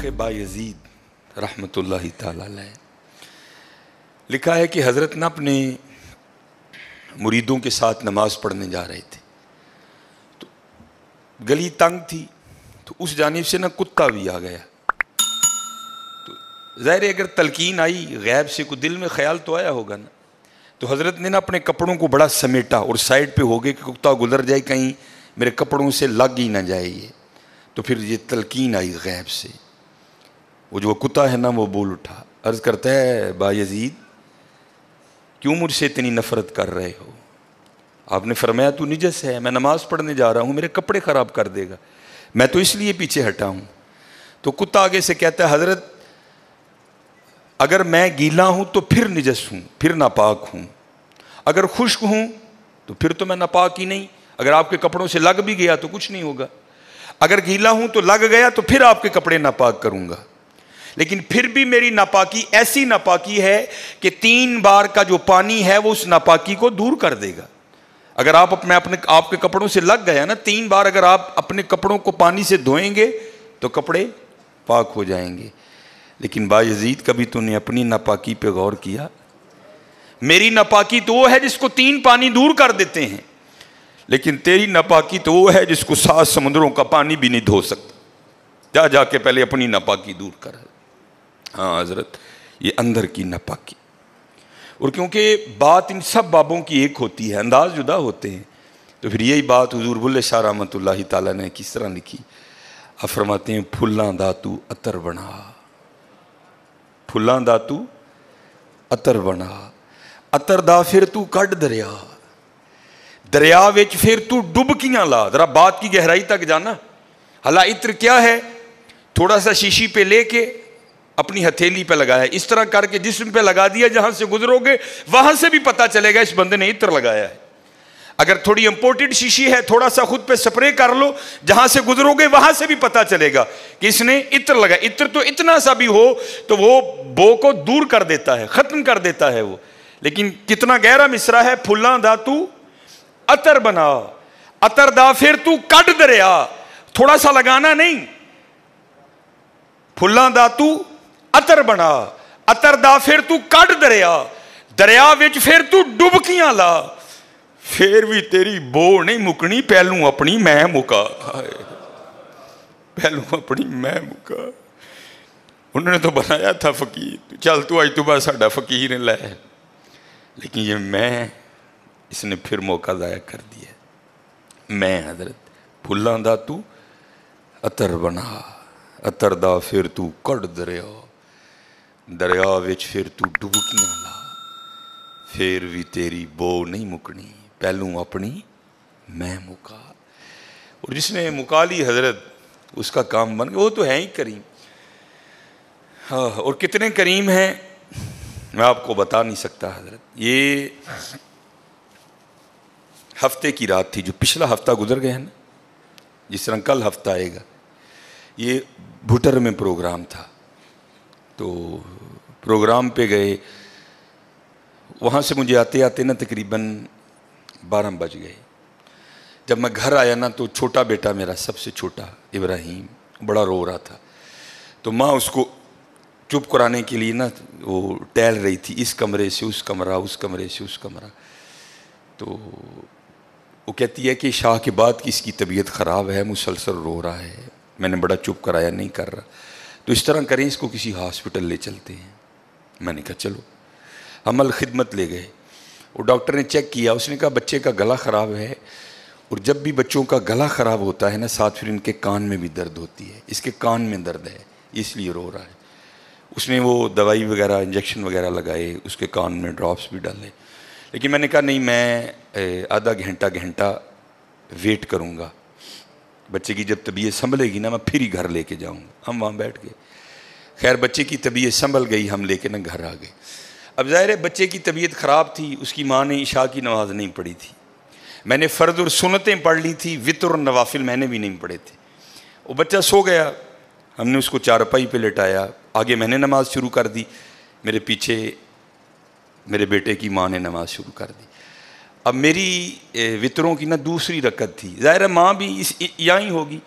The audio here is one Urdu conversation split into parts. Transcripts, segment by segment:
شیخ بایزید رحمۃ اللہ تعالی علیہ لکھا ہے کہ حضرت نے اپنے مریدوں کے ساتھ نماز پڑھنے جا رہے تھے، تو گلی تنگ تھی، تو اس جانب سے نا کتا بھی آ گیا۔ تو ظاہر ہے اگر تلقین آئی غیب سے، کوئی دل میں خیال تو آیا ہوگا نا، تو حضرت نے نا اپنے کپڑوں کو بڑا سمیٹا اور سائڈ پہ ہو گئے کہ کتا گزر جائے، کہیں میرے کپڑوں سے لگ ہی نہ جائے یہ۔ تو پھر یہ تلقین آئی غیب سے، وہ جو کتا ہے نا وہ بول اٹھا، عرض کرتا ہے بایزید کیوں مجھ سے اتنی نفرت کر رہے ہو؟ آپ نے فرمایا تو نجس ہے، میں نماز پڑھنے جا رہا ہوں، میرے کپڑے خراب کر دے گا، میں تو اس لیے پیچھے ہٹا ہوں۔ تو کتا آگے سے کہتا ہے حضرت اگر میں گیلا ہوں تو پھر نجس ہوں، پھر ناپاک ہوں، اگر خشک ہوں تو پھر تو میں ناپاک ہی نہیں، اگر آپ کے کپڑوں سے لگ بھی گیا تو کچھ نہیں ہوگا، اگر گیلا ہوں تو لگ گیا تو پھر آپ کے کپڑے ناپاک کروں گا، لیکن پھر بھی میری ناپاکی ایسی ناپاکی ہے کہ 3 بار کا جو پانی ہے وہ اس ناپاکی کو دور کر دے گا۔ اگر آپ کے کپڑوں سے لگ گیا نا 3 بار، اگر آپ اپنے کپڑوں کو پانی سے دھوئیں گے تو کپڑے پاک ہو جائیں گے۔ لیکن بایزید کبھی تو نے اپنی ناپاکی پہ غور کیا؟ میری ناپاکی تو وہ ہے جس کو 3 پانی دور کر دیتے ہیں، لیکن تیری ناپاکی تو وہ ہے جس کو 7 سمندروں کا پانی بھی نہیں دھو سکتا۔ جا کے پہلے اپنی ناپاکی دور کر۔ ہاں حضرت، یہ اندر کی ناپاکی، اور کیونکہ بات ان سب بابوں کی ایک ہوتی ہے، انداز جدا ہوتے ہیں، تو پھر یہی بات حضور بلے شاہ رحمۃ اللہ تعالیٰ نے کس طرح لکھی؟ آپ فرماتے ہیں پھلاں دا تو عطر بنا، پھلاں دا تو عطر بنا، عطر دا پھر تو کڈ دریا، دریا وچ پھر تو ڈبکیاں لا۔ ذرا بات کی گہرائی تک جانا۔ حالا عطر کیا ہے؟ تھوڑا سا شیشی پہ لے کے اپنی ہتھیلی پہ لگایا، اس طرح کر کے جسم پہ لگا دیا، جہاں سے گزرو گے وہاں سے بھی پتہ چلے گا اس بندے نے عطر لگایا ہے۔ اگر تھوڑی امپورٹڈ شیشی ہے، تھوڑا سا خود پہ سپرے کر لو، جہاں سے گزرو گے وہاں سے بھی پتہ چلے گا کہ اس نے عطر لگایا۔ عطر تو اتنا سا بھی ہو تو وہ بو کو دور کر دیتا ہے، ختم کر دیتا ہے وہ۔ لیکن کتنا گہرا مصرع ہے، پھلاں دا تو عطر بنا، عطر دا پھر تو کڈ دریا، تھوڑا سا لگانا نہیں، پھلاں دا تو عطر بنا، عطر دا پھر تو کڈ دریا، دریا وچ پھر تو ڈبکیاں لا، پھر بھی تیری بو نہیں مکنی، پہلوں اپنی میں مکا، پہلوں اپنی میں مکا۔ انہوں نے تو بنایا تھا فقیر، چل تو آج تو بعد ساڈا فقیر لے، لیکن یہ میں اس نے پھر موقع ضائع کر دیا۔ میں حضرت پھلاں دا تو عطر بنا، عطر دا پھر تو کڈ دریا، دریا وچ پھر تو ڈبکیاں لا، پھر بھی تیری بو نہیں مکنی، پہلوں اپنی میں مکا۔ اور جس نے مکا لی حضرت اس کا کام بن گیا، وہ تو ہے ہی کریم۔ ہاں، اور کتنے کریم ہیں میں آپ کو بتا نہیں سکتا حضرت۔ یہ ہفتے کی رات تھی، جو پچھلا ہفتہ گزر گیا ہے نا، جس طرح کل ہفتہ آئے گا، یہ بھٹر میں پروگرام تھا، تو پروگرام پہ گئے، وہاں سے مجھے آتے آتے نا تقریباً 12 بج گئے۔ جب میں گھر آیا نا تو چھوٹا بیٹا میرا، سب سے چھوٹا ابراہیم، بڑا رو رہا تھا، تو ماں اس کو چپ کرانے کے لیے نا وہ ٹہل رہی تھی، اس کمرے سے اس کمرہ، اس کمرے سے اس کمرہ، تو وہ کہتی ہے کہ شاہ کے بعد کی اس کی طبیعت خراب ہے، مسلسل رو رہا ہے، میں نے بڑا چپ کرایا، نہیں کر رہا، تو اس طرح کریں اس کو کسی ہاسپٹل لے چلتے ہیں۔ میں نے کہا چلو، ہم خدمت لے گئے، اور ڈاکٹر نے چیک کیا، اس نے کہا بچے کا گلا خراب ہے، اور جب بھی بچوں کا گلا خراب ہوتا ہے نا ساتھ پھر ان کے کان میں بھی درد ہوتی ہے، اس کے کان میں درد ہے اس لیے رو رہا ہے۔ اس نے وہ دوائی وغیرہ انجیکشن وغیرہ لگائے، اس کے کان میں ڈراپس بھی ڈالے، لیکن میں نے کہا نہیں، میں آدھا گھنٹہ ویٹ کروں گا، بچے کی جب طبیعت سنبھلے گی نا میں پھر ہی گھر لے کے جاؤں گا۔ ہم وہاں بیٹھ گئے، خیر بچے کی طبیعت سنبھل گئی، ہم لے کے نا گھر آ گئے۔ اب ظاہر ہے بچے کی طبیعت خراب تھی، اس کی ماں نے عشاء کی نماز نہیں پڑھی تھی، میں نے فرض اور سنتیں پڑھ لی تھی، وتر اور نوافل میں نے بھی نہیں پڑھے تھے۔ وہ بچہ سو گیا، ہم نے اس کو چارپائی پہ لٹایا، آگے میں نے نماز شروع کر دی، میرے پیچھے میرے بیٹے کی ماں نے نماز شروع کر دی۔ اب میری وطروں کی نا دوسری رکعت تھی، ظاہر ہے ماں بھی یہاں ہی ہوگی،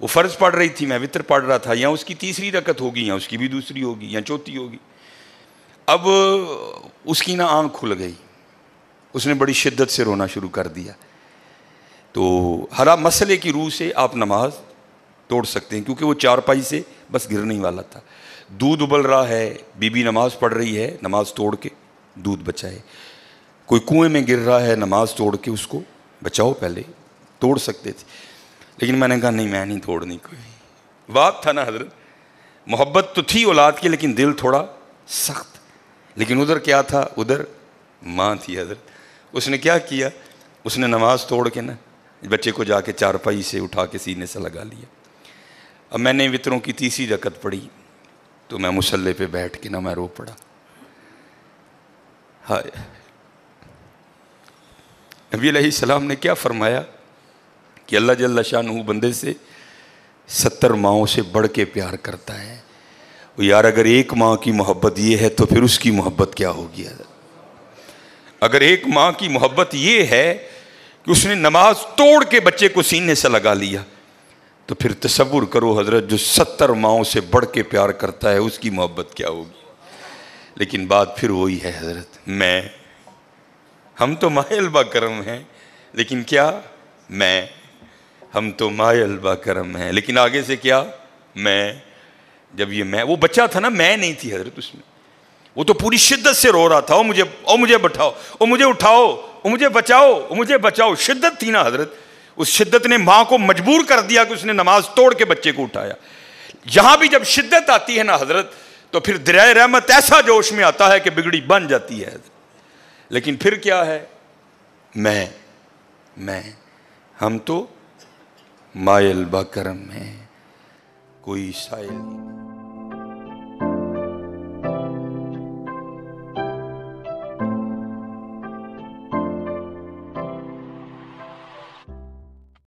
وہ فرض پڑھ رہی تھی، میں وطر پڑھ رہا تھا، یا اس کی تیسری رکعت ہوگی یا اس کی بھی دوسری ہوگی یا چوتھی ہوگی. اب اس کی نا آنکھ کھل گئی، اس نے بڑی شدت سے رونا شروع کر دیا. تو ہر مسئلے کی روح سے آپ نماز توڑ سکتے ہیں، کیونکہ وہ چارپائی سے بس گرنے ہی والا تھا. دودھ ابل رہا ہے، بی بی نماز پڑھ رہی ہے، نماز توڑ کے دودھ بچائے. کوئی کنویں میں گر رہا ہے، نماز توڑ کے اس کو بچاؤ. پہلے توڑ سکتے تھے، لیکن میں نے کہا نہیں، میں نہیں توڑنی. کوئی بات تھا نا حضرت، محبت تو تھی اولاد کی لیکن دل تھوڑا سخت. لیکن ادھر کیا تھا؟ ادھر ماں تھی حضرت. اس نے کیا کیا؟ اس نے نماز توڑ کے نا بچے کو جا کے چارپائی سے اٹھا کے سینے سے لگا لیا. اب میں نے وطروں کی تیسری رکعت پڑھی تو میں مصلی پہ بیٹھ کے نا میں رو پڑا. ہائے، نبی علیہ السلام نے کیا فرمایا کہ اللہ جل شانہ بندے سے 70 ماؤں سے بڑھ کے پیار کرتا ہے. یار اگر ایک ماں کی محبت یہ ہے تو پھر اس کی محبت کیا ہوگی؟ اگر ایک ماں کی محبت یہ ہے کہ اس نے نماز توڑ کے بچے کو سینے سے لگا لیا، تو پھر تصور کرو حضرت جو 70 ماؤں سے بڑھ کے پیار کرتا ہے اس کی محبت کیا ہوگی. لیکن بات پھر وہی ہے حضرت، ہم تو مائل با کرم ہیں، لیکن کیا ہم تو مائل با کرم ہیں، لیکن آگے سے کیا؟ جب یہ وہ بچہ تھا نا، میں نہیں تھی حضرت اس میں. وہ تو پوری شدت سے رو رہا تھا، مجھے بٹھاؤ، مجھے اٹھاؤ، مجھے بچاؤ، مجھے بچاؤ. شدت تھی نا حضرت، اس شدت نے ماں کو مجبور کر دیا کہ اس نے نماز توڑ کے بچے کو اٹھایا. یہاں بھی جب شدت آتی ہے نا حضرت، تو پھر دریائے رحمت ایسا جوش میں آتا ہے کہ بگڑی بن جاتی ہے. لیکن پھر کیا ہے؟ ہم تو مائل با کرم ہیں، کوئی سائل نہیں.